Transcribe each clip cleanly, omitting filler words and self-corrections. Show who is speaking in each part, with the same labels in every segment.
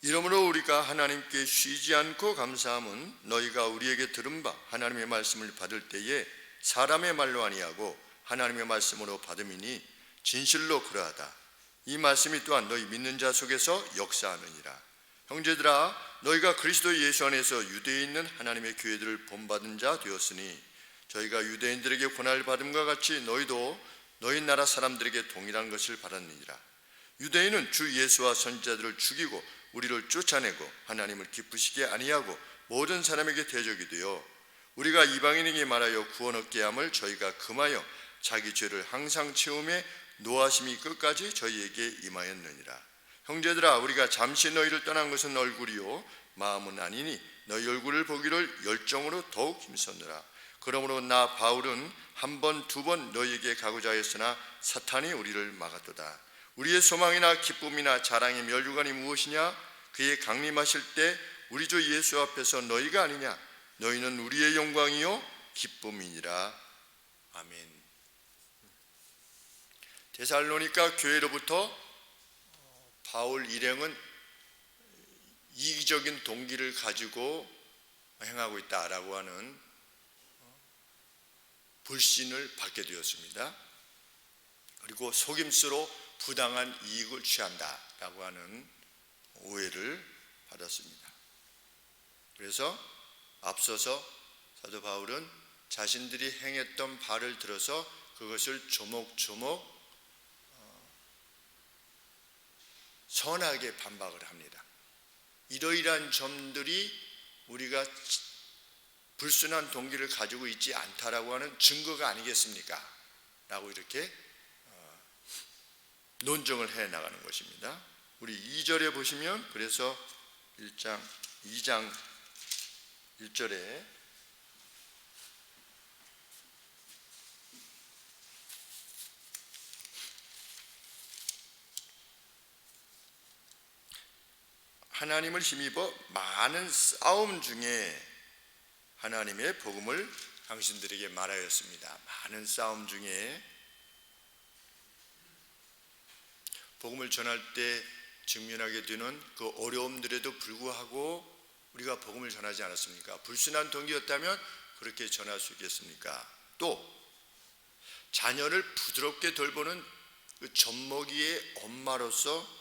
Speaker 1: 이러므로 우리가 하나님께 쉬지 않고 감사함은 너희가 우리에게 들은 바 하나님의 말씀을 받을 때에 사람의 말로 아니하고 하나님의 말씀으로 받음이니 진실로 그러하다. 이 말씀이 또한 너희 믿는 자 속에서 역사하느니라. 형제들아, 너희가 그리스도 예수 안에서 유대에 있는 하나님의 교회들을 본받은 자 되었으니 저희가 유대인들에게 고난을 받음과 같이 너희도 너희 나라 사람들에게 동일한 것을 받았느니라. 유대인은 주 예수와 선지자들을 죽이고 우리를 쫓아내고 하나님을 기쁘시게 아니하고 모든 사람에게 대적이 되어 우리가 이방인에게 말하여 구원 얻게 함을 저희가 금하여 자기 죄를 항상 채우매 노하심이 끝까지 저희에게 임하였느니라. 형제들아, 우리가 잠시 너희를 떠난 것은 얼굴이요 마음은 아니니 너희 얼굴을 보기를 열정으로 더욱 힘썼느라. 그러므로 나 바울은 한 번, 두 번 너희에게 가고자 하였으나 사탄이 우리를 막았도다. 우리의 소망이나 기쁨이나 자랑의 멸류관이 무엇이냐? 그의 강림하실 때 우리 주 예수 앞에서 너희가 아니냐? 너희는 우리의 영광이요 기쁨이니라. 아멘. 데살로니가 교회로부터 바울 일행은 이기적인 동기를 가지고 행하고 있다라고 하는 불신을 받게 되었습니다. 그리고 속임수로 부당한 이익을 취한다라고 하는 오해를 받았습니다. 그래서 앞서서 사도 바울은 자신들이 행했던 바를 들어서 그것을 조목조목 선하게 반박을 합니다. 이러이러한 점들이 우리가 불순한 동기를 가지고 있지 않다라고 하는 증거가 아니겠습니까? 라고 이렇게 논증을 해 나가는 것입니다. 우리 2절에 보시면 그래서 2장 1절에 하나님을 힘입어 많은 싸움 중에 하나님의 복음을 당신들에게 말하였습니다. 많은 싸움 중에 복음을 전할 때 직면하게 되는 그 어려움들에도 불구하고 우리가 복음을 전하지 않았습니까? 불순한 동기였다면 그렇게 전할 수 있겠습니까? 또 자녀를 부드럽게 돌보는 그 젖먹이의 엄마로서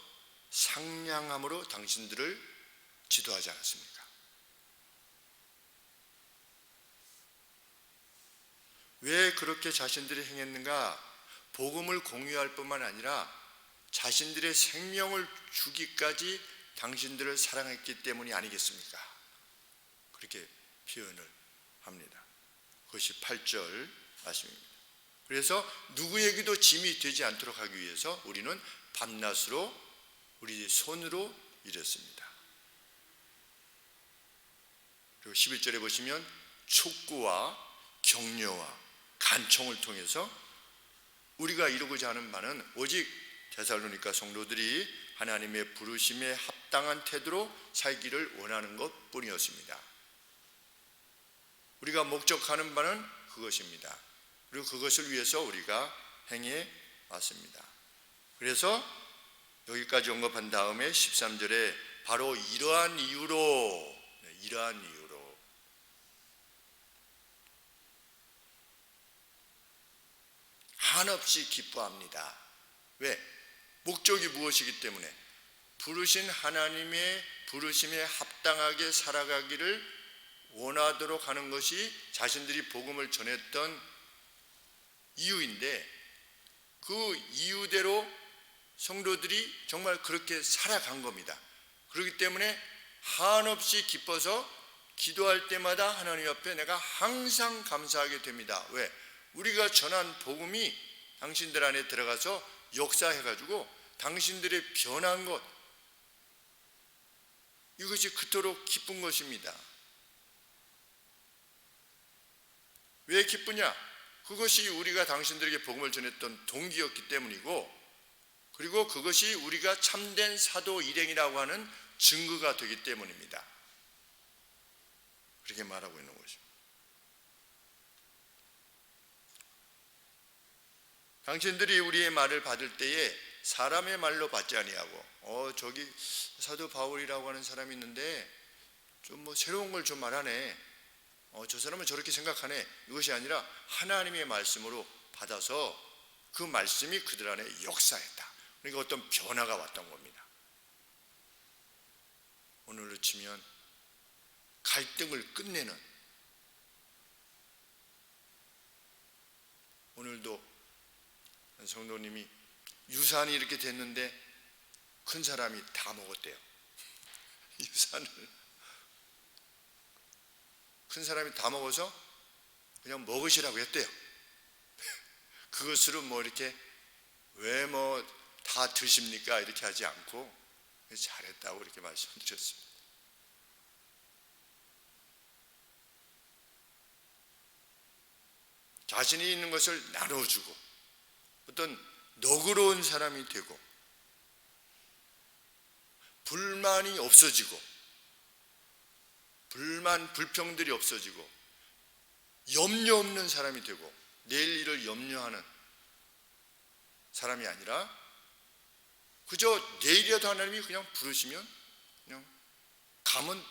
Speaker 1: 상냥함으로 당신들을 지도하지 않았습니까? 왜 그렇게 자신들이 행했는가? 복음을 공유할 뿐만 아니라 자신들의 생명을 주기까지 당신들을 사랑했기 때문이 아니겠습니까? 그렇게 표현을 합니다. 그것이 8절 말씀입니다. 그래서 누구에게도 짐이 되지 않도록 하기 위해서 우리는 밤낮으로 우리 손으로 일했습니다. 그리고 11절에 보시면 촉구와 격려와 간청을 통해서 우리가 이루고자 하는 바는 오직 데살로니가 성도들이 하나님의 부르심에 합당한 태도로 살기를 원하는 것뿐이었습니다. 우리가 목적하는 바는 그것입니다. 그리고 그것을 위해서 우리가 행해 왔습니다. 그래서 여기까지 언급한 다음에 13절에 바로 이러한 이유로 한없이 기뻐합니다. 왜? 목적이 무엇이기 때문에? 부르신 하나님의 부르심에 합당하게 살아가기를 원하도록 하는 것이 자신들이 복음을 전했던 이유인데, 그 이유대로 성도들이 정말 그렇게 살아간 겁니다. 그렇기 때문에 한없이 기뻐서 기도할 때마다 하나님 앞에 내가 항상 감사하게 됩니다. 왜? 우리가 전한 복음이 당신들 안에 들어가서 역사해가지고 당신들의 변한 것, 이것이 그토록 기쁜 것입니다. 왜 기쁘냐? 그것이 우리가 당신들에게 복음을 전했던 동기였기 때문이고, 그리고 그것이 우리가 참된 사도 일행이라고 하는 증거가 되기 때문입니다. 그렇게 말하고 있는 것입니다. 당신들이 우리의 말을 받을 때에 사람의 말로 받지 아니하고 저기 사도 바울이라고 하는 사람이 있는데 좀 뭐 새로운 걸 좀 말하네, 저 사람은 저렇게 생각하네, 이것이 아니라 하나님의 말씀으로 받아서 그 말씀이 그들 안에 역사했다. 그러니까 어떤 변화가 왔던 겁니다. 오늘로 치면 갈등을 끝내는, 오늘도 성도님이 유산이 이렇게 됐는데 큰 사람이 다 먹었대요. 유산을 큰 사람이 다 먹어서 그냥 먹으시라고 했대요. 그것으로 뭐 이렇게 왜 뭐 다 드십니까 이렇게 하지 않고 잘했다고 이렇게 말씀드렸습니다. 자신이 있는 것을 나눠주고 어떤 너그러운 사람이 되고 불만이 없어지고 불평들이 없어지고 염려 없는 사람이 되고 내일 일을 염려하는 사람이 아니라 그저 내일이라도 하나님이 그냥 부르시면 그냥 가면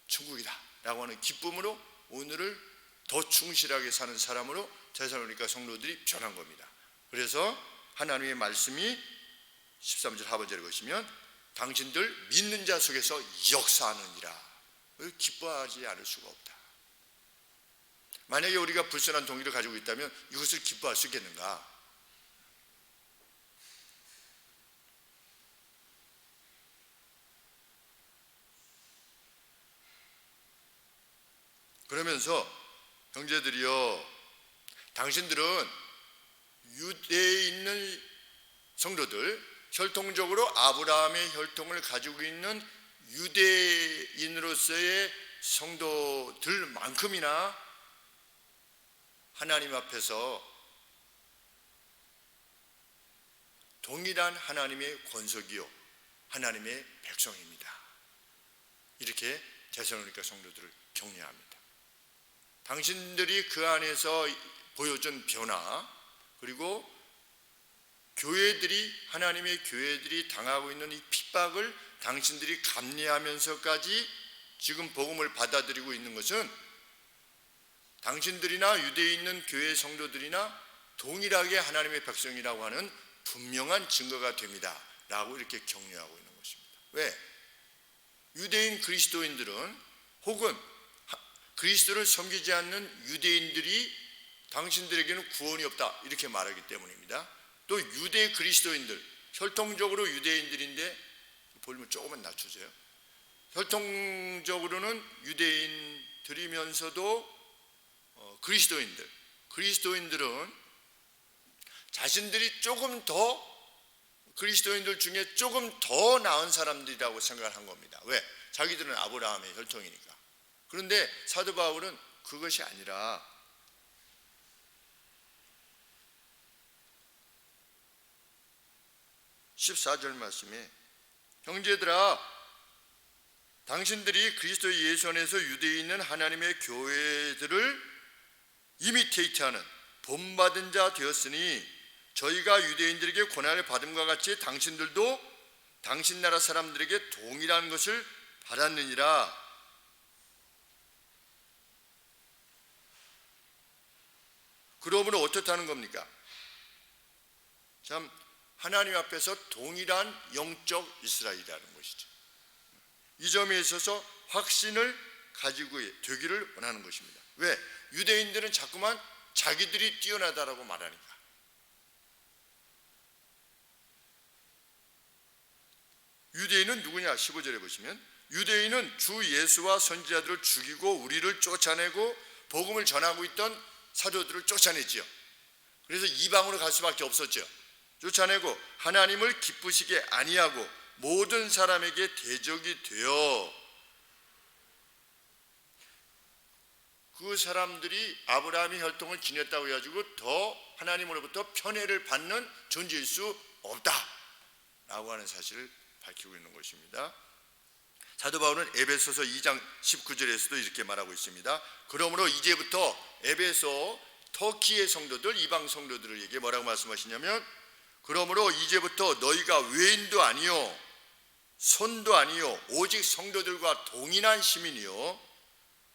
Speaker 1: 천국이다 라고 하는 기쁨으로 오늘을 더 충실하게 사는 사람으로 데살로니가 성도들이 변한 겁니다. 그래서 하나님의 말씀이 13절 하반절에 보시면 당신들 믿는 자 속에서 역사하느니라, 기뻐하지 않을 수가 없다. 만약에 우리가 불순한 동기를 가지고 있다면 이것을 기뻐할 수 있겠는가? 그러면서 형제들이여, 당신들은 유대에 있는 성도들, 혈통적으로 아브라함의 혈통을 가지고 있는 유대인으로서의 성도들만큼이나 하나님 앞에서 동일한 하나님의 권속이요 하나님의 백성입니다. 이렇게 데살로니가 성도들을 격려합니다. 당신들이 그 안에서 보여준 변화, 그리고 교회들이, 하나님의 교회들이 당하고 있는 이 핍박을 당신들이 감내하면서까지 지금 복음을 받아들이고 있는 것은 당신들이나 유대에 있는 교회 성도들이나 동일하게 하나님의 백성이라고 하는 분명한 증거가 됩니다 라고 이렇게 격려하고 있는 것입니다. 왜? 유대인 그리스도인들은 혹은 그리스도를 섬기지 않는 유대인들이 당신들에게는 구원이 없다 이렇게 말하기 때문입니다. 또 유대 그리스도인들, 혈통적으로 유대인들인데 볼륨을 조금만 낮추세요. 혈통적으로는 유대인들이면서도 그리스도인들은 자신들이 조금 더 그리스도인들 중에 조금 더 나은 사람들이라고 생각을 한 겁니다. 왜? 자기들은 아브라함의 혈통이니까. 그런데 사도 바울은 그것이 아니라 14절 말씀에 형제들아, 당신들이 그리스도 예수 안에서 유대에 있는 하나님의 교회들을 이미테이트하는 본받은 자 되었으니 저희가 유대인들에게 고난을 받음과 같이 당신들도 당신 나라 사람들에게 동일한 것을 받았느니라. 그러므로 어떻다는 겁니까? 참 하나님 앞에서 동일한 영적 이스라엘이라는 것이죠. 이 점에 있어서 확신을 가지고 되기를 원하는 것입니다. 왜? 유대인들은 자꾸만 자기들이 뛰어나다라고 말하니까. 유대인은 누구냐? 15절에 보시면 유대인은 주 예수와 선지자들을 죽이고 우리를 쫓아내고 복음을 전하고 있던 사도들을 쫓아냈지요. 그래서 이방으로 갈 수밖에 없었죠. 쫓아내고 하나님을 기쁘시게 아니하고 모든 사람에게 대적이 되어 그 사람들이 아브라함의 혈통을 지녔다고 해가지고 더 하나님으로부터 편애를 받는 존재일 수 없다라고 하는 사실을 밝히고 있는 것입니다. 사도 바울은 에베소서 2장 19절에서도 이렇게 말하고 있습니다. 그러므로 이제부터 에베소 터키의 성도들, 이방 성도들에게 뭐라고 말씀하시냐면 그러므로 이제부터 너희가 외인도 아니요 손도 아니요 오직 성도들과 동일한 시민이요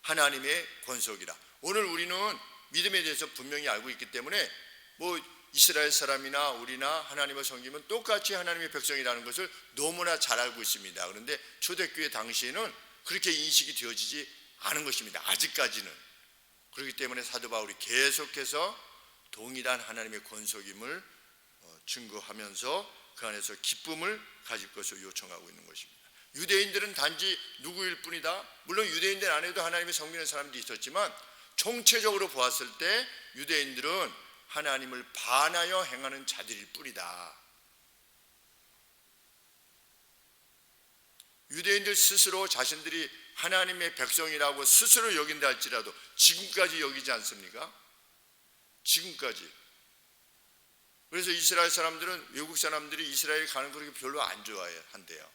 Speaker 1: 하나님의 권속이라. 오늘 우리는 믿음에 대해서 분명히 알고 있기 때문에 뭐 이스라엘 사람이나 우리나 하나님을 섬기면 똑같이 하나님의 백성이라는 것을 너무나 잘 알고 있습니다. 그런데 초대교회 당시에는 그렇게 인식이 되어지지 않은 것입니다. 아직까지는. 그렇기 때문에 사도 바울이 계속해서 동일한 하나님의 권속임을 증거하면서 그 안에서 기쁨을 가질 것을 요청하고 있는 것입니다. 유대인들은 단지 누구일 뿐이다. 물론 유대인들 안에도 하나님을 섬기는 사람도 있었지만 총체적으로 보았을 때 유대인들은 하나님을 반하여 행하는 자들일 뿐이다. 유대인들 스스로 자신들이 하나님의 백성이라고 스스로 여긴다 할지라도 지금까지 여기지 않습니까? 지금까지. 그래서 이스라엘 사람들은 외국 사람들이 이스라엘 가는 거 그렇게 별로 안 좋아한대요.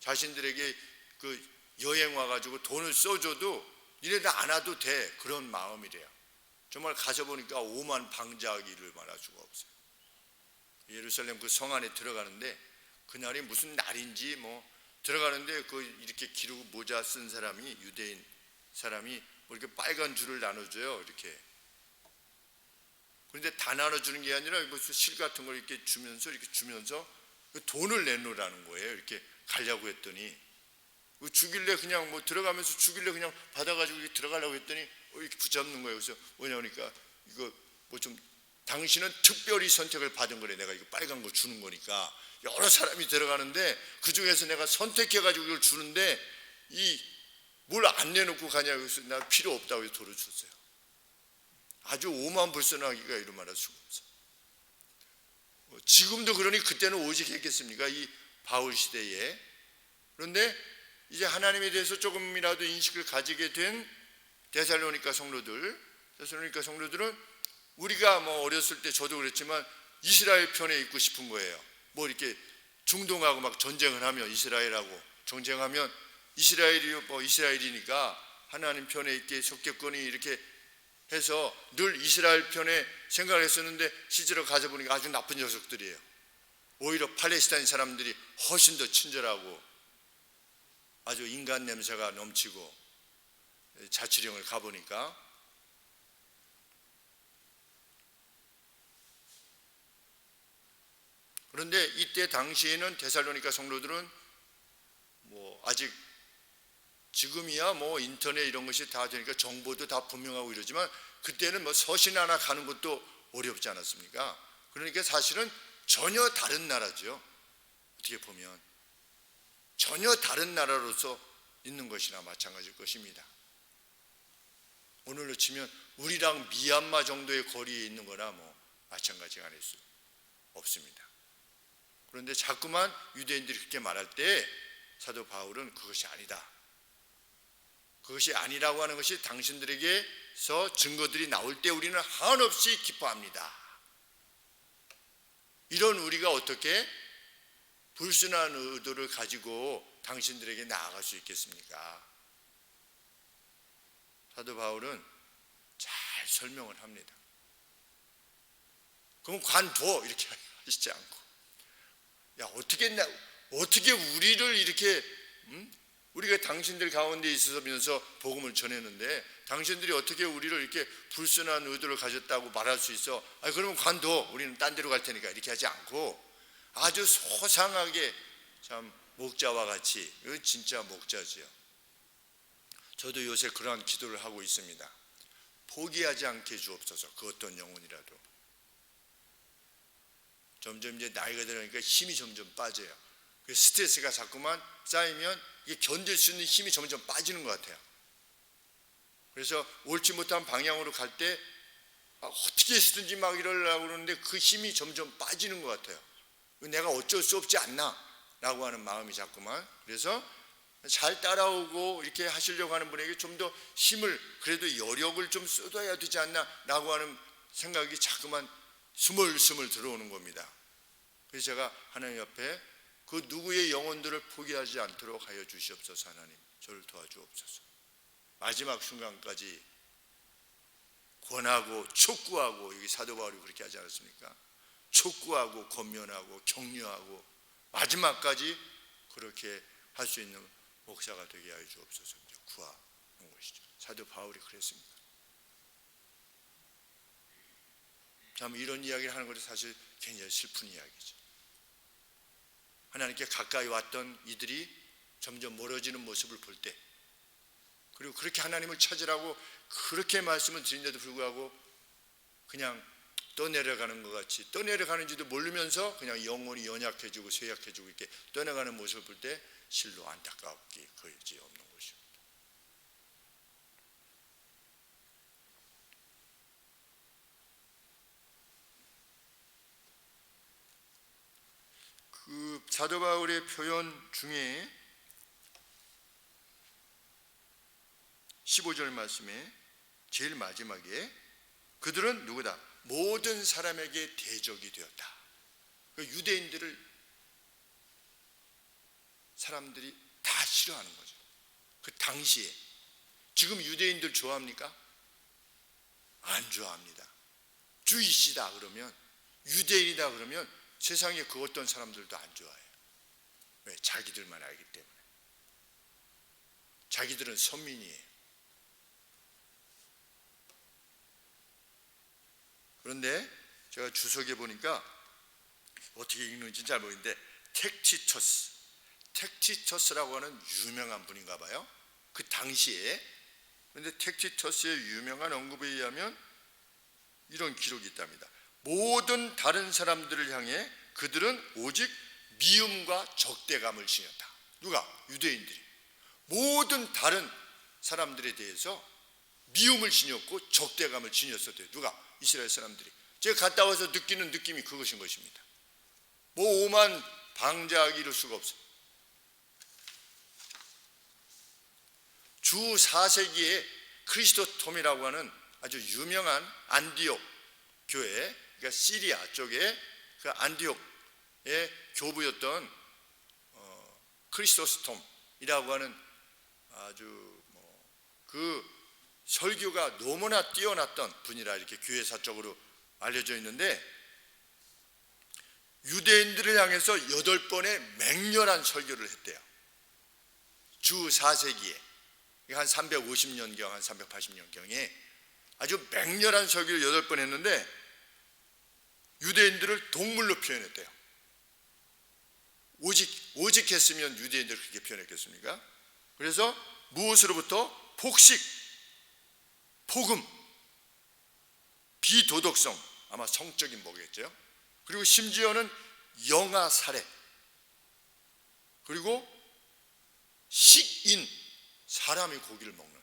Speaker 1: 자신들에게 그 여행 와가지고 돈을 써줘도 니네들 안 와도 돼, 그런 마음이래요. 정말 가서 보니까 오만 방자하기를 말할 수가 없어요. 예루살렘 그 성 안에 들어가는데 그날이 무슨 날인지 뭐 들어가는데 그 이렇게 기르고 모자 쓴 사람이 유대인 사람이 뭐 이렇게 빨간 줄을 나눠줘요. 이렇게. 그런데 다 나눠주는 게 아니라 무슨 실 같은 걸 이렇게 주면서 돈을 내놓으라는 거예요. 이렇게 가려고 했더니 주길래 그냥 뭐 들어가면서 주길래 그냥 받아가지고 이렇게 들어가려고 했더니 이렇게 붙잡는 거예요. 그래서 뭐냐니까 이거 뭐 좀 당신은 특별히 선택을 받은 거래. 내가 이거 빨간 거 주는 거니까 여러 사람이 들어가는데 그 중에서 내가 선택해가지고 이걸 주는데 이 뭘 안 내놓고 가냐고 해서 나 필요 없다고 해서 돌을 줬어요. 아주 오만불선하기가 이루 말할 수가 없어. 지금도 그러니 그때는 오직 했겠습니까? 이 바울 시대에. 그런데 이제 하나님에 대해서 조금이라도 인식을 가지게 된 데살로니가 성도들은 우리가 뭐 어렸을 때 저도 그랬지만 이스라엘 편에 있고 싶은 거예요. 뭐 이렇게 중동하고 막 전쟁을 하면 이스라엘하고 전쟁하면 이스라엘이니까 하나님 편에 있게 속겠거니 이렇게 해서 늘 이스라엘 편에 생각을 했었는데 실제로 가서 보니까 아주 나쁜 녀석들이에요. 오히려 팔레스타인 사람들이 훨씬 더 친절하고 아주 인간 냄새가 넘치고 자치령을 가보니까 그런데 이때 당시에는 데살로니가 성도들은 뭐 아직 지금이야 뭐 인터넷 이런 것이 다 되니까 정보도 다 분명하고 이러지만 그때는 뭐 서신 하나 가는 것도 어렵지 않았습니까? 그러니까 사실은 전혀 다른 나라죠. 어떻게 보면 전혀 다른 나라로서 있는 것이나 마찬가지일 것입니다. 오늘로 치면 우리랑 미얀마 정도의 거리에 있는 거나 뭐 마찬가지가 아닐 수 없습니다. 그런데 자꾸만 유대인들이 그렇게 말할 때 사도 바울은 그것이 아니다. 그것이 아니라고 하는 것이 당신들에게서 증거들이 나올 때 우리는 한없이 기뻐합니다. 이런 우리가 어떻게 불순한 의도를 가지고 당신들에게 나아갈 수 있겠습니까? 사도 바울은 잘 설명을 합니다. 그럼 관둬 이렇게 하시지 않고 야 어떻게 우리를 이렇게 우리가 당신들 가운데 있으면서 복음을 전했는데 당신들이 어떻게 우리를 이렇게 불순한 의도를 가졌다고 말할 수 있어? 그러면 관둬. 우리는 딴 데로 갈 테니까 이렇게 하지 않고 아주 소상하게 참 목자와 같이 이건 진짜 목자지요. 저도 요새 그러한 기도를 하고 있습니다. 포기하지 않게 주옵소서. 그 어떤 영혼이라도. 점점 이제 나이가 들으니까 힘이 점점 빠져요. 스트레스가 자꾸만 쌓이면 이게 견딜 수 있는 힘이 점점 빠지는 것 같아요. 그래서 옳지 못한 방향으로 갈 때 어떻게 해서든지 막 이러려고 그러는데 그 힘이 점점 빠지는 것 같아요. 내가 어쩔 수 없지 않나 라고 하는 마음이 자꾸만. 그래서 잘 따라오고 이렇게 하시려고 하는 분에게 좀 더 힘을 그래도 여력을 좀 쏟아야 되지 않나 라고 하는 생각이 자꾸만 스물스물 들어오는 겁니다. 그래서 제가 하나님 앞에 그 누구의 영혼들을 포기하지 않도록 하여 주시옵소서. 하나님 저를 도와주옵소서. 마지막 순간까지 권하고 촉구하고 여기 사도 바울이 그렇게 하지 않았습니까?
Speaker 2: 촉구하고 권면하고 격려하고 마지막까지 그렇게 할 수 있는 목사가 되게 하여 주옵소서. 구하는 것이죠. 사도 바울이 그랬습니다. 참 이런 이야기를 하는 것이 사실 굉장히 슬픈 이야기죠. 하나님께 가까이 왔던 이들이 점점 멀어지는 모습을 볼 때, 그리고 그렇게 하나님을 찾으라고 그렇게 말씀을 드린데도 불구하고 그냥 떠내려가는 것 같이, 떠내려가는지도 모르면서 그냥 영혼이 연약해지고 쇠약해지고 이렇게 떠나가는 모습을 볼 때 실로 안타깝게 그지 없는 것입니다.
Speaker 1: 그 사도 바울의 표현 중에 15절 말씀에 제일 마지막에 그들은 누구다?
Speaker 2: 모든 사람에게 대적이 되었다. 유대인들을 사람들이 다 싫어하는 거죠. 그 당시에. 지금 유대인들 좋아합니까? 안 좋아합니다. 주이시다 그러면, 유대인이다 그러면 세상에 그 어떤 사람들도 안 좋아해요. 왜? 자기들만 알기 때문에. 자기들은 선민이에요.
Speaker 1: 그런데 제가 주석에 보니까 어떻게 읽는지 잘 모르겠는데 텍티터스라고 하는 유명한 분인가 봐요. 그 당시에. 그런데 텍티터스의 유명한 언급에 의하면 이런 기록이 있답니다. 모든 다른 사람들을 향해 그들은 오직 미움과 적대감을 지녔다. 누가? 유대인들이. 모든 다른 사람들에 대해서 미움을 지녔고 적대감을 지녔었대요. 누가? 이스라엘 사람들이. 제가 갔다 와서 느끼는 느낌이 그것인 것입니다. 뭐 오만 방자하기 이룰 수가 없어요. 주 4세기에 크리스토톰이라고 하는 아주 유명한 안디옥 교회, 그러니까 시리아 쪽에 그 안디옥의 교부였던 크리스토스톰이라고 하는 아주 그 설교가 너무나 뛰어났던 분이라 이렇게 교회사적으로 알려져 있는데, 유대인들을 향해서 8번의 맹렬한 설교를 했대요. 주 4세기에 한 350년경, 한 380년경에 아주 맹렬한 설교를 8번 했는데 유대인들을 동물로 표현했대요. 오직 했으면 유대인들 그렇게 표현했겠습니까? 그래서 무엇으로부터? 폭식, 폭음, 비도덕성, 아마 성적인 뭐겠죠. 그리고 심지어는 영아 살해, 그리고 식인, 사람의 고기를 먹는.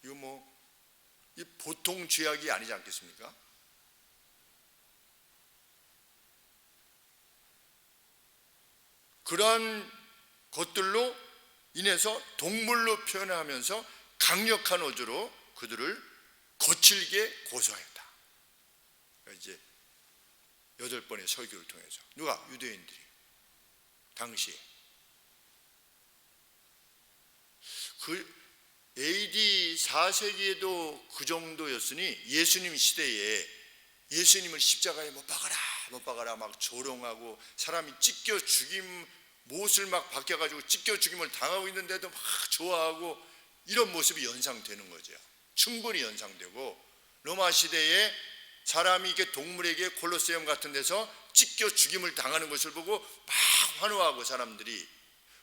Speaker 1: 이거 이 보통 죄악이 아니지 않겠습니까? 그러한 것들로 인해서 동물로 표현하면서 강력한 어조로 그들을 거칠게 고소하였다. 이제 8번의 설교를 통해서. 누가? 유대인들이. 당시에. 그 AD 4세기에도 그 정도였으니 예수님 시대에 예수님을 십자가에 못 박아라 막 조롱하고 사람이 찢겨 죽임, 못을 막 박혀가지고 찢겨 죽임을 당하고 있는데도 막 좋아하고 이런 모습이 연상되는 거죠. 충분히 연상되고, 로마 시대에 사람이 이렇게 동물에게 콜로세움 같은 데서 찢겨 죽임을 당하는 것을 보고 막 환호하고, 사람들이,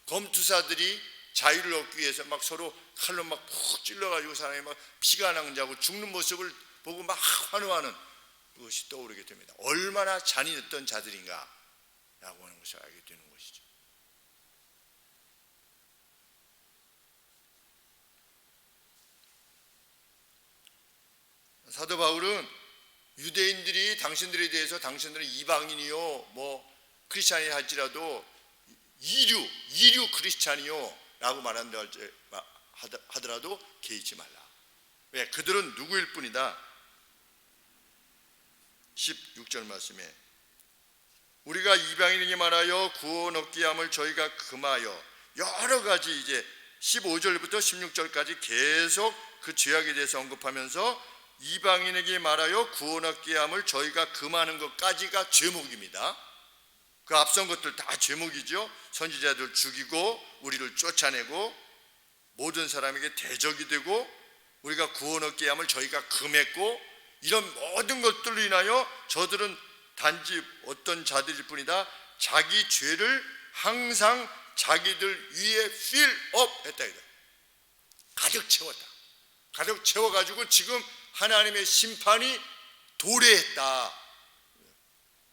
Speaker 1: 검투사들이 자유를 얻기 위해서 막 서로 칼로 막 푹 찔러가지고 사람이 막 피가 낭자고 죽는 모습을 보고 막 환호하는 그것이 떠오르게 됩니다. 얼마나 잔인했던 자들인가 라고 하는 것을 알게 되는 것이죠. 사도 바울은 유대인들이 당신들에 대해서 당신들은 이방인이요 뭐 크리스찬이라 할지라도 이류 크리스찬이요 라고 말한다 하더라도 개의치 말라. 왜? 그들은 누구일 뿐이다. 16절 말씀에 우리가 이방인에게 말하여 구원 얻게 함을 저희가 금하여, 여러 가지 이제 15절부터 16절까지 계속 그 죄악에 대해서 언급하면서 이방인에게 말하여 구원 얻게 함을 저희가 금하는 것까지가 죄목입니다. 그 앞선 것들 다 죄목이죠. 선지자들 죽이고 우리를 쫓아내고 모든 사람에게 대적이 되고 우리가 구원 얻게 함을 저희가 금했고, 이런 모든 것들로 인하여 저들은 단지 어떤 자들일 뿐이다, 자기 죄를 항상 자기들 위에 필업 했다. 가득 채웠다. 가득 채워가지고 지금 하나님의 심판이 도래했다,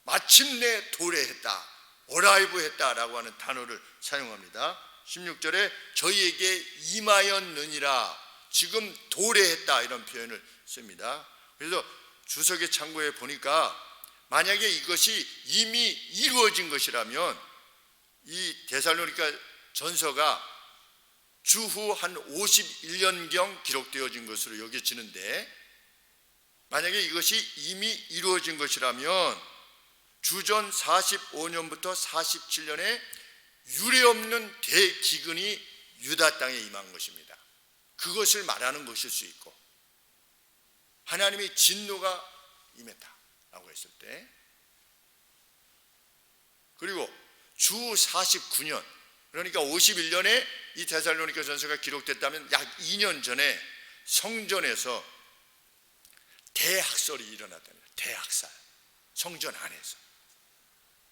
Speaker 1: 마침내 도래했다, 어라이브 했다라고 하는 단어를 사용합니다. 16절에 저희에게 임하였느니라, 지금 도래했다, 이런 표현을 씁니다. 그래서 주석의 창고에 보니까 만약에 이것이 이미 이루어진 것이라면 이 데살로니가 전서가 주후 한 51년경 기록되어진 것으로 여겨지는데, 만약에 이것이 이미 이루어진 것이라면 주전 45년부터 47년에 유례없는 대기근이 유다 땅에 임한 것입니다. 그것을 말하는 것일 수 있고, 하나님의 진노가 임했다라고 했을 때, 그리고 주 49년, 그러니까 51년에 이 데살로니가 전서가 기록됐다면 약 2년 전에 성전에서 대학살이 일어났답니다. 대학살, 성전 안에서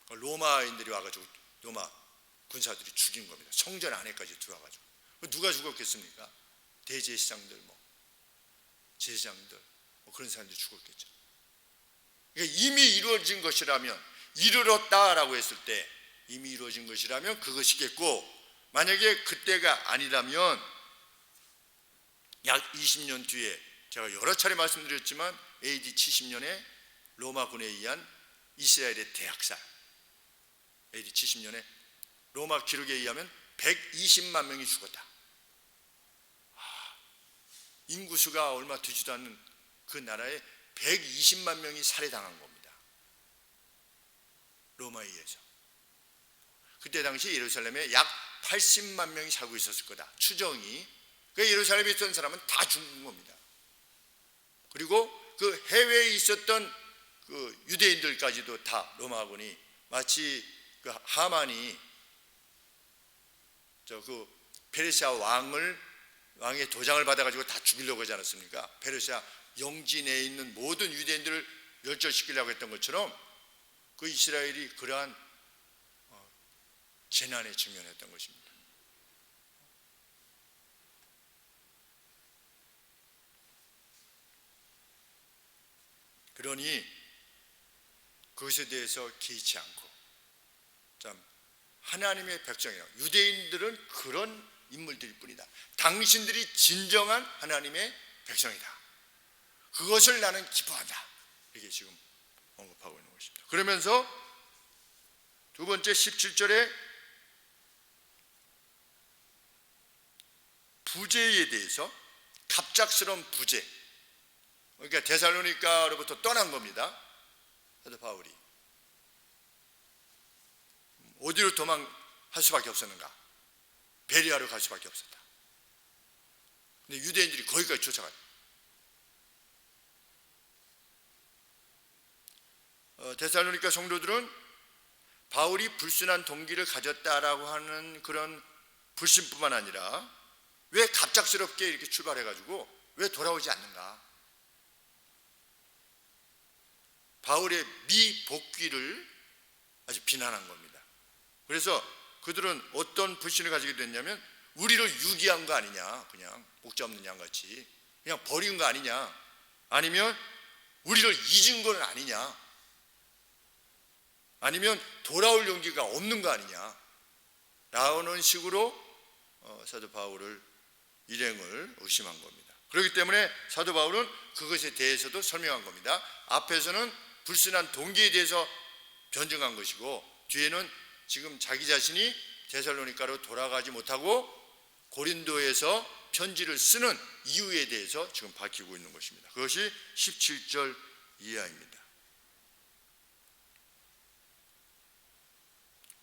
Speaker 1: 로마인들이 와가지고 로마 군사들이 죽인 겁니다. 성전 안에까지 들어와가지고. 누가 죽었겠습니까? 대제사장들, 제사장들, 그런 사람들이 죽었겠죠. 그러니까 이미 이루어진 것이라면, 이르렀다라고 했을 때 이미 이루어진 것이라면 그것이겠고, 만약에 그때가 아니라면 약 20년 뒤에, 제가 여러 차례 말씀드렸지만 AD 70년에 로마군에 의한 이스라엘의 대학살, AD 70년에 로마 기록에 의하면 120만 명이 죽었다. 인구수가 얼마 되지도 않는 그 나라에 120만 명이 살해당한 겁니다. 로마에 의해서. 그때 당시 예루살렘에 약 80만 명이 살고 있었을 거다, 추정이. 그 예루살렘에 있던 사람은 다 죽은 겁니다. 그리고 그 해외에 있었던 그 유대인들까지도 다 로마군이, 마치 그 하만이 그 페르시아 왕의 도장을 받아가지고 다 죽이려고 하지 않았습니까? 페르시아 영지 내에 있는 모든 유대인들을 멸절시키려고 했던 것처럼 그 이스라엘이 그러한 재난에 직면했던 것입니다. 그러니 그것에 대해서 개의치 않고, 참 하나님의 백성이라, 유대인들은 그런 인물들일 뿐이다, 당신들이 진정한 하나님의 백성이다, 그것을 나는 기뻐한다, 이게 지금 언급하고 있는 것입니다. 그러면서 두 번째 17절에 부재에 대해서, 갑작스러운 부재, 그러니까 데살로니가로부터 떠난 겁니다. 사도 바울이 어디로 도망할 수밖에 없었는가? 베리아로 갈 수밖에 없었다. 근데 유대인들이 거기까지 쫓아갔다. 데살로니가 성도들은 바울이 불순한 동기를 가졌다라고 하는 그런 불신뿐만 아니라, 왜 갑작스럽게 이렇게 출발해가지고 왜 돌아오지 않는가? 바울의 미복귀를 아주 비난한 겁니다. 그래서 그들은 어떤 불신을 가지게 됐냐면, 우리를 유기한 거 아니냐, 그냥 목자 없는 양같이 그냥 버린 거 아니냐, 아니면 우리를 잊은 건 아니냐, 아니면 돌아올 용기가 없는 거 아니냐 라는 식으로 사도 바울을 일행을 의심한 겁니다. 그렇기 때문에 사도 바울은 그것에 대해서도 설명한 겁니다. 앞에서는 불순한 동기에 대해서 변증한 것이고, 뒤에는 지금 자기 자신이 데살로니가로 돌아가지 못하고 고린도에서 편지를 쓰는 이유에 대해서 지금 밝히고 있는 것입니다. 그것이 17절 이하입니다.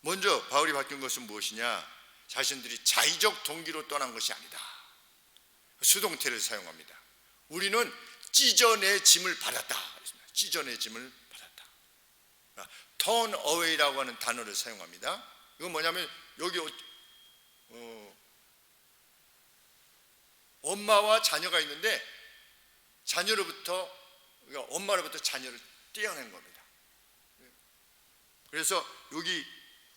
Speaker 1: 먼저 바울이 밝힌 것은 무엇이냐? 자신들이 자의적 동기로 떠난 것이 아니다. 수동태를 사용합니다. 우리는
Speaker 2: 찢어내 짐을 받았다. 찢어내 짐을 받았다. turn away라고 하는 단어를 사용합니다. 이건 뭐냐면 여기 엄마와 자녀가 있는데 그러니까 엄마로부터 자녀를 떼어낸 겁니다. 그래서 여기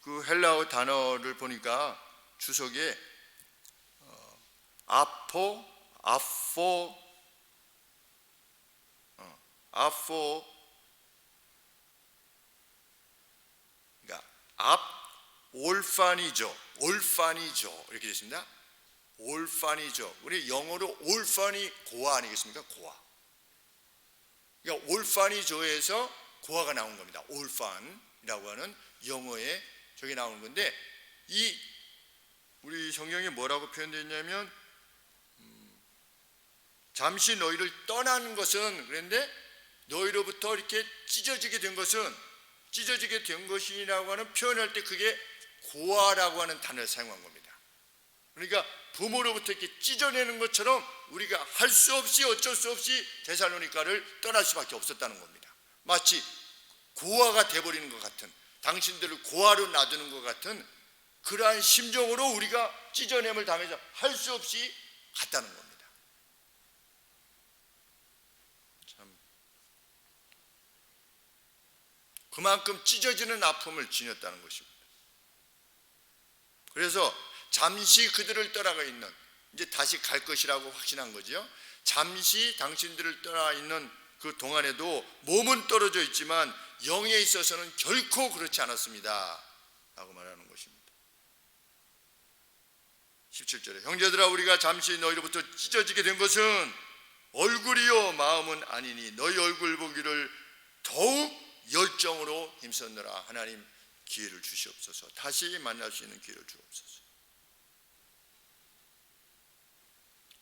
Speaker 2: 그 헬라어 단어를 보니까 주석에 그러니까 올파니죠 이렇게 되어 있습니다. 올파니죠. 우리 영어로 올파니 고아 아니겠습니까? 고아. 그러니까 올파니조에서 고아가 나온 겁니다. 올판이라고 하는 영어에 저게 나오는 건데, 이 우리 성경에 뭐라고 표현되어 있냐면 잠시 너희를 떠나는 것은, 그런데 너희로부터 이렇게 찢어지게 된 것이라고 하는 표현할 때 그게 고아라고 하는 단어를 사용한 겁니다. 그러니까 부모로부터 이렇게 찢어내는 것처럼 우리가 할 수 없이 어쩔 수 없이 데살로니가를 떠날 수밖에 없었다는 겁니다. 마치 고아가 돼버리는 것 같은, 당신들을 고아로 놔두는 것 같은 그러한 심정으로 우리가 찢어냄을 당해서 할 수 없이 갔다는 겁니다. 참, 그만큼 찢어지는 아픔을 지녔다는 것입니다. 그래서 잠시 그들을 떠나가 있는, 이제 다시 갈 것이라고 확신한 거죠. 잠시 당신들을 떠나 있는 그 동안에도 몸은 떨어져 있지만 영에 있어서는 결코 그렇지 않았습니다 라고 말하는 것입니다. 17절에 형제들아 우리가 잠시 너희로부터 찢어지게 된 것은 얼굴이요 마음은 아니니 너희 얼굴 보기를 더욱 열정으로 힘썼느라 하나님 기회를 주시옵소서. 다시 만날 수 있는 기회를 주옵소서.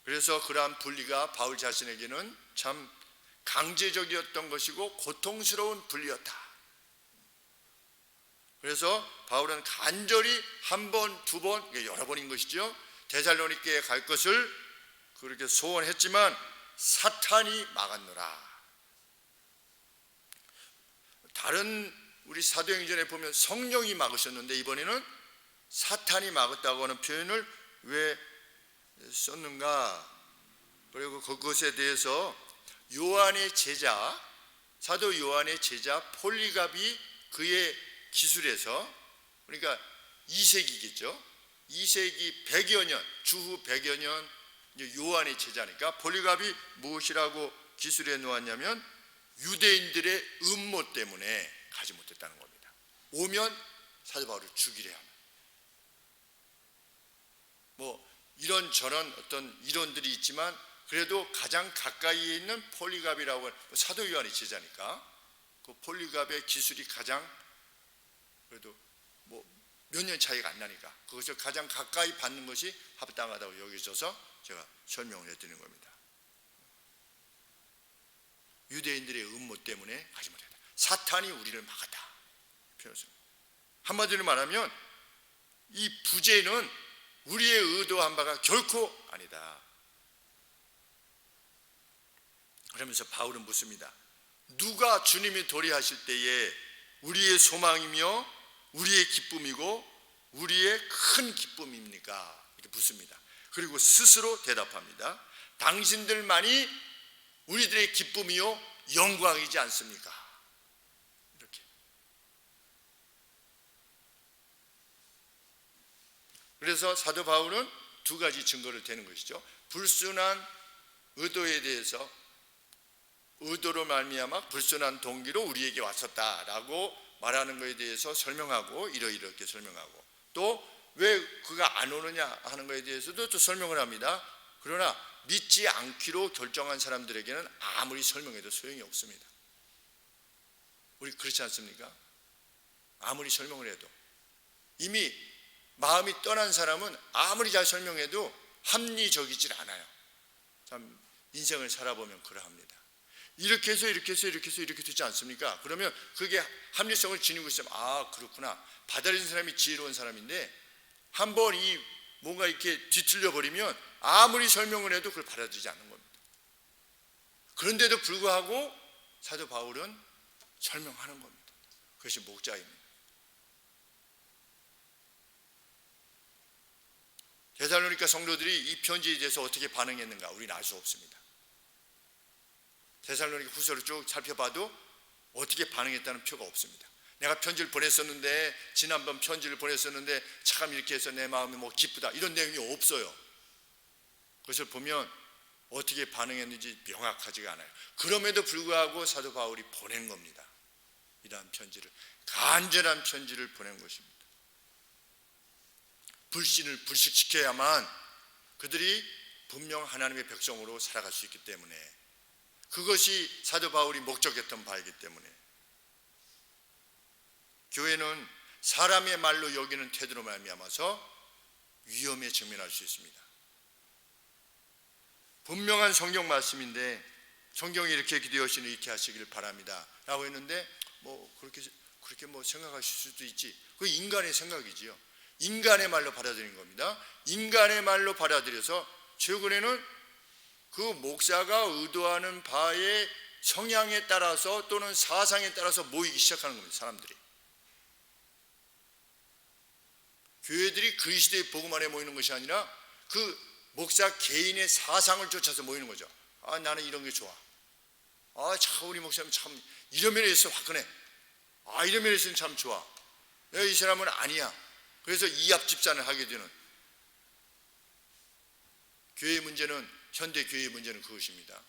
Speaker 2: 그래서 그러한 분리가 바울 자신에게는 참 강제적이었던 것이고 고통스러운 분리였다. 그래서 바울은 간절히 한 번, 두 번, 여러 번인 것이죠, 데살로니가에 갈 것을 그렇게 소원했지만 사탄이 막았노라. 다른 우리 사도행전에 보면 성령이 막으셨는데 이번에는 사탄이 막았다고 하는 표현을 왜 썼는가? 그리고 그것에 대해서 사도 요한의 제자 폴리갑이 그의 기술에서, 그러니까 2세기겠죠 2세기 100여 년, 주후 100여 년 요한의 제자니까 폴리갑이 무엇이라고 기술해 놓았냐면 유대인들의 음모 때문에 가지 못했다는 겁니다. 오면 사도 바울을 죽이려 하면, 뭐 이런저런 어떤 이론들이 있지만 그래도 가장 가까이에 있는 폴리갑이라고, 사도 요한의 제자니까 그 폴리갑의 기술이 가장, 그래도 뭐 몇 년 차이가 안 나니까 그것을 가장 가까이 받는 것이 합당하다고 여기셔서 제가 설명을 해드리는 겁니다. 유대인들의 음모 때문에 가지 못했다. 사탄이 우리를 막았다. 한마디로 말하면 이 부재는 우리의 의도한 바가 결코 아니다. 그러면서 바울은 묻습니다. 누가 주님이 도래하실 때에 우리의 소망이며 우리의 기쁨이고 우리의 큰 기쁨입니까? 이렇게 묻습니다. 그리고 스스로 대답합니다. 당신들만이 우리들의 기쁨이요 영광이지 않습니까? 이렇게. 그래서 사도 바울은 두 가지 증거를 대는 것이죠. 불순한 의도에 대해서, 의도로 말미암아 불순한 동기로 우리에게 왔었다라고 말하는 것에 대해서 설명하고, 이렇게 설명하고, 또 왜 그가 안 오느냐 하는 것에 대해서도 또 설명을 합니다. 그러나 믿지 않기로 결정한 사람들에게는 아무리 설명해도 소용이 없습니다. 우리 그렇지 않습니까? 아무리 설명을 해도, 이미 마음이 떠난 사람은 아무리 잘 설명해도 합리적이질 않아요. 참 인생을 살아보면 그러합니다. 이렇게 해서 이렇게 되지 않습니까? 그러면 그게 합리성을 지니고 있으면, 아 그렇구나, 받아들이는 사람이 지혜로운 사람인데 한번 이 뭔가 이렇게 뒤틀려 버리면 아무리 설명을 해도 그걸 받아들이지 않는 겁니다. 그런데도 불구하고 사도 바울은 설명하는 겁니다. 그것이 목자입니다. 데살로니가 성도들이 이 편지에 대해서 어떻게 반응했는가 우리는 알 수 없습니다. 데살로니가 후서를 쭉 살펴봐도 어떻게 반응했다는 표가 없습니다. 내가 편지를 보냈었는데, 지난번 편지를 보냈었는데 참 이렇게 해서 내 마음이 뭐 기쁘다, 이런 내용이 없어요. 그것을 보면 어떻게 반응했는지 명확하지가 않아요. 그럼에도 불구하고 사도 바울이 보낸 겁니다. 이러한 편지를, 간절한 편지를 보낸 것입니다. 불신을 불식시켜야만 그들이 분명 하나님의 백성으로 살아갈 수 있기 때문에, 그것이 사도 바울이 목적했던 바이기 때문에, 교회는 사람의 말로 여기는 태도로 말미암아서 위험에 직면할 수 있습니다. 분명한 성경 말씀인데, 성경이 이렇게 기도하시니 이렇게 하시기를 바랍니다 라고 했는데, 뭐 그렇게 뭐 생각하실 수도 있지. 그건 인간의 생각이지요. 인간의 말로 받아들인 겁니다. 인간의 말로 받아들여서 최근에는 그 목사가 의도하는 바의 성향에 따라서 또는 사상에 따라서 모이기 시작하는 겁니다. 사람들이, 교회들이 그리스도의 복음 안에 모이는 것이 아니라 그 목사 개인의 사상을 쫓아서 모이는 거죠. 아, 나는 이런 게 좋아. 아, 참 우리 목사님 참 이런 면에 있어 화끈해. 아, 이런 면에 있으면 참 좋아. 이 사람은 아니야. 그래서 이합 집산을 하게 되는 교회의 문제는, 현대 교회의 문제는 그것입니다.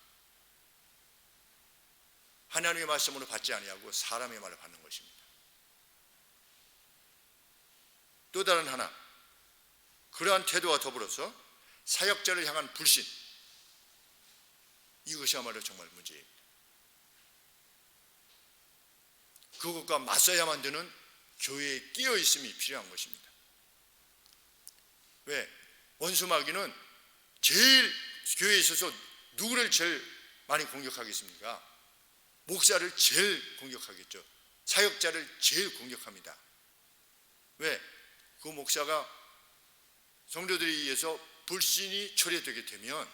Speaker 2: 하나님의 말씀으로 받지 아니하고 사람의 말을 받는 것입니다. 또 다른 하나, 그러한 태도와 더불어서 사역자를 향한 불신, 이것이야말로 정말 문제입니다. 그것과 맞서야만 되는 교회의 끼어있음이 필요한 것입니다. 왜? 원수마귀는 제일 교회에 있어서 누구를 제일 많이 공격하겠습니까? 목사를 제일 공격하겠죠. 사역자를 제일 공격합니다. 왜? 그 목사가 성도들에 의해서 불신이 초래되게 되면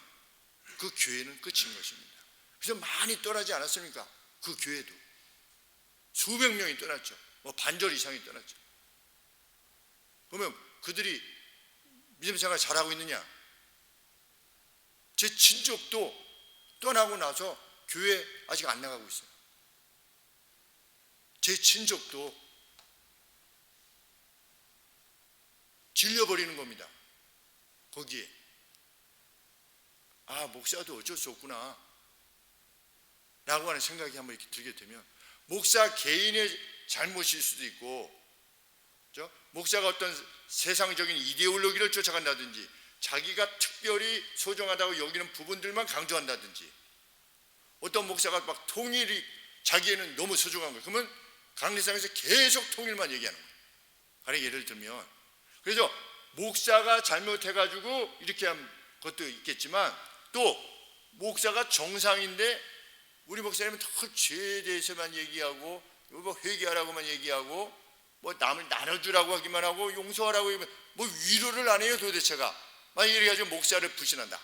Speaker 2: 그 교회는 끝인 것입니다. 그래서 많이 떠나지 않았습니까? 그 교회도 수백 명이 떠났죠. 뭐 반절 이상이 떠났죠. 그러면 그들이 믿음 생활 잘하고 있느냐? 제 친족도 떠나고 나서 교회 아직 안 나가고 있어요. 제 친족도 질려버리는 겁니다. 거기에. 아, 목사도 어쩔 수 없구나 라고 하는 생각이 한번 이렇게 들게 되면, 목사 개인의 잘못일 수도 있고, 그렇죠? 목사가 어떤 세상적인 이데올로기를 쫓아간다든지, 자기가 특별히 소중하다고 여기는 부분들만 강조한다든지, 어떤 목사가 막 통일이 자기에는 너무 소중한 거예요. 그러면 강리상에서 계속 통일만 얘기하는 거예요. 가령 예를 들면, 그래서 목사가 잘못해가지고 이렇게 한 것도 있겠지만, 또 목사가 정상인데 우리 목사님은 더 죄에 대해서만 얘기하고, 뭐 회개하라고만 얘기하고, 뭐 남을 나눠주라고 하기만 하고, 용서하라고 하기만, 뭐 위로를 안 해요 도대체가. 만약 이렇게 가지고 목사를 불신한다,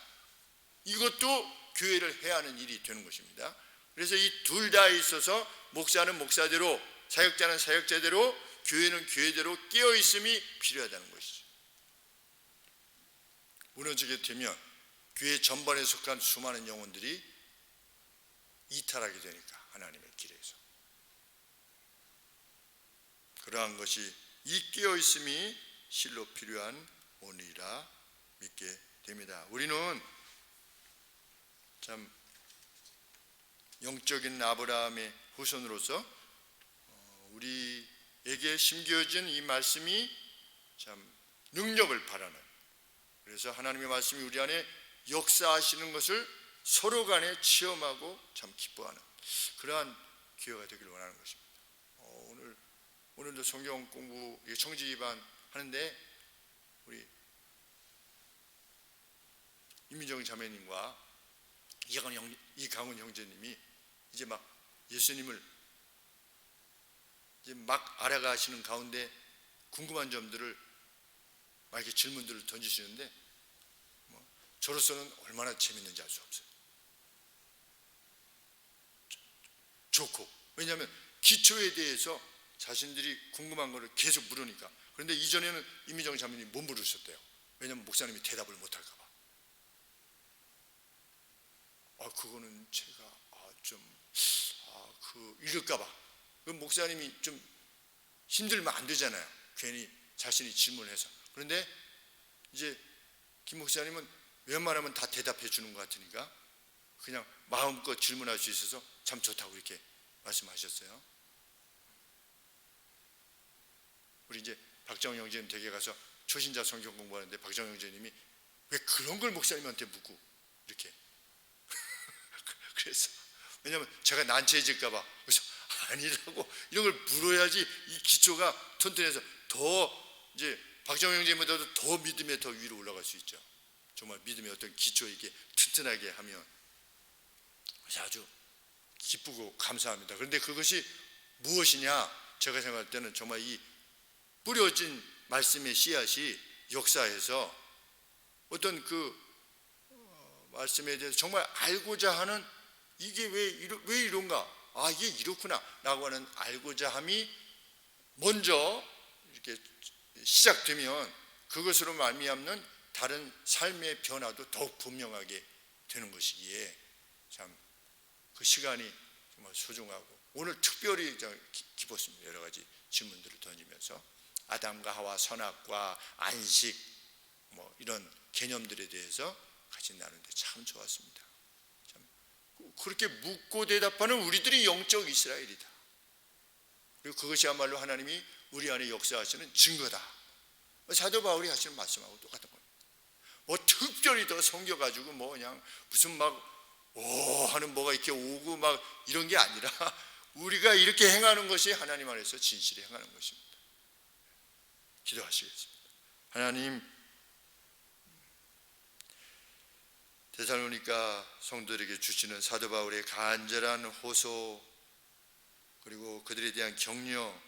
Speaker 2: 이것도 교회를 해야 하는 일이 되는 것입니다. 그래서 이 둘 다 있어서 목사는 목사대로, 사역자는 사역자대로, 교회는 교회대로 깨어있음이 필요하다는 것이죠. 무너지게 되면 교회 전반에 속한 수많은 영혼들이 이탈하게 되니까, 하나님의 길에서. 그러한 것이, 이 깨어있음이 실로 필요한 오늘이라 믿게 됩니다. 우리는 참 영적인 아브라함의 후손으로서 우리에게 심겨진 이 말씀이 참 능력을 바라는, 그래서 하나님의 말씀이 우리 안에 역사하시는 것을 서로 간에 체험하고 참 기뻐하는 그러한 기회가 되기를 원하는 것입니다. 오늘도 성경 공부 청지 기반 하는데, 우리 임민정 자매님과 이강훈 형제님이 이제 막 예수님을 이제 막 알아가시는 가운데 궁금한 점들을 막 이렇게 질문들을 던지시는데, 저로서는 얼마나 재밌는지 알 수 없어요. 좋고, 왜냐하면 기초에 대해서 자신들이 궁금한 거를 계속 물으니까. 그런데 이전에는 이미정 자매님이 못 물으셨대요. 왜냐하면 목사님이 대답을 못할까 봐. 그거는 제가 이럴까 봐. 그 목사님이 좀 힘들면 안 되잖아요. 괜히 자신이 질문해서. 그런데 이제 김 목사님은 웬만하면 다 대답해 주는 것 같으니까 그냥 마음껏 질문할 수 있어서 참 좋다고 이렇게 말씀하셨어요. 우리 이제 박정영 형제님 댁에 가서 초신자 성경 공부하는데 박정영 형제님이 왜 그런 걸 목사님한테 묻고 이렇게 그래서 왜냐하면 제가 난처해질까 봐. 그래서 아니라고, 이런 걸 물어야지 이 기초가 튼튼해서 더 이제 박정영 형제님보다도 더 믿음에 더 위로 올라갈 수 있죠. 정말 믿음의 어떤 기초 이렇게 튼튼하게 하면 아주 기쁘고 감사합니다. 그런데 그것이 무엇이냐? 제가 생각할 때는 정말 이 뿌려진 말씀의 씨앗이 역사에서 어떤 그 말씀에 대해서 정말 알고자 하는, 이게 왜 이런가? 이게 이렇구나 라고 하는 알고자 함이 먼저 이렇게 시작되면 그것으로 말미암는 다른 삶의 변화도 더욱 분명하게 되는 것이기에 참 그 시간이 정말 소중하고, 오늘 특별히 기뻤습니다. 여러 가지 질문들을 던지면서 아담과 하와, 선악과 안식 이런 개념들에 대해서 같이 나누는데 참 좋았습니다. 참 그렇게 묻고 대답하는 우리들이 영적 이스라엘이다. 그리고 그것이야말로 하나님이 우리 안에 역사하시는 증거다. 사도 바울이 하시는 말씀하고 똑같은 겁니다. 특별히 더 섬겨가지고 그냥 무슨 하는 뭐가 이렇게 오고 이런 게 아니라 우리가 이렇게 행하는 것이 하나님 안에서 진실히 행하는 것입니다. 기도하시겠습니다. 하나님, 데살로니가 성도들에게 주시는 사도 바울의 간절한 호소, 그리고 그들에 대한 격려,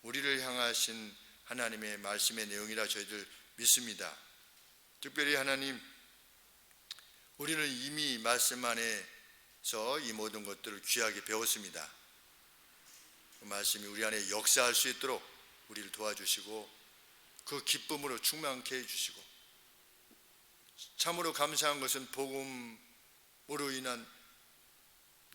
Speaker 2: 우리를 향하신 하나님의 말씀의 내용이라 저희들 믿습니다. 특별히 하나님, 우리는 이미 말씀 안에서 이 모든 것들을 귀하게 배웠습니다. 그 말씀이 우리 안에 역사할 수 있도록 우리를 도와주시고 그 기쁨으로 충만케 해주시고, 참으로 감사한 것은 복음으로 인한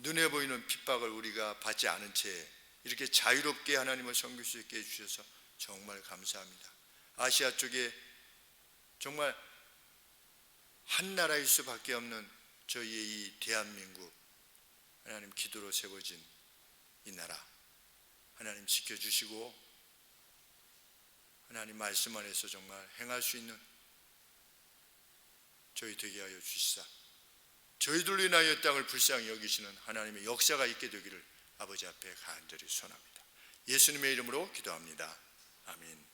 Speaker 2: 눈에 보이는 핍박을 우리가 받지 않은 채 이렇게 자유롭게 하나님을 섬길 수 있게 해주셔서 정말 감사합니다. 아시아 쪽에 정말 한 나라일 수밖에 없는 저희의 이 대한민국, 하나님 기도로 세워진 이 나라 하나님 지켜주시고 하나님 말씀 안에서 정말 행할 수 있는 저희 되게 하여 주시사 저희들로 인하여 땅을 불쌍히 여기시는 하나님의 역사가 있게 되기를 아버지 앞에 간절히 소원합니다. 예수님의 이름으로 기도합니다. 아멘.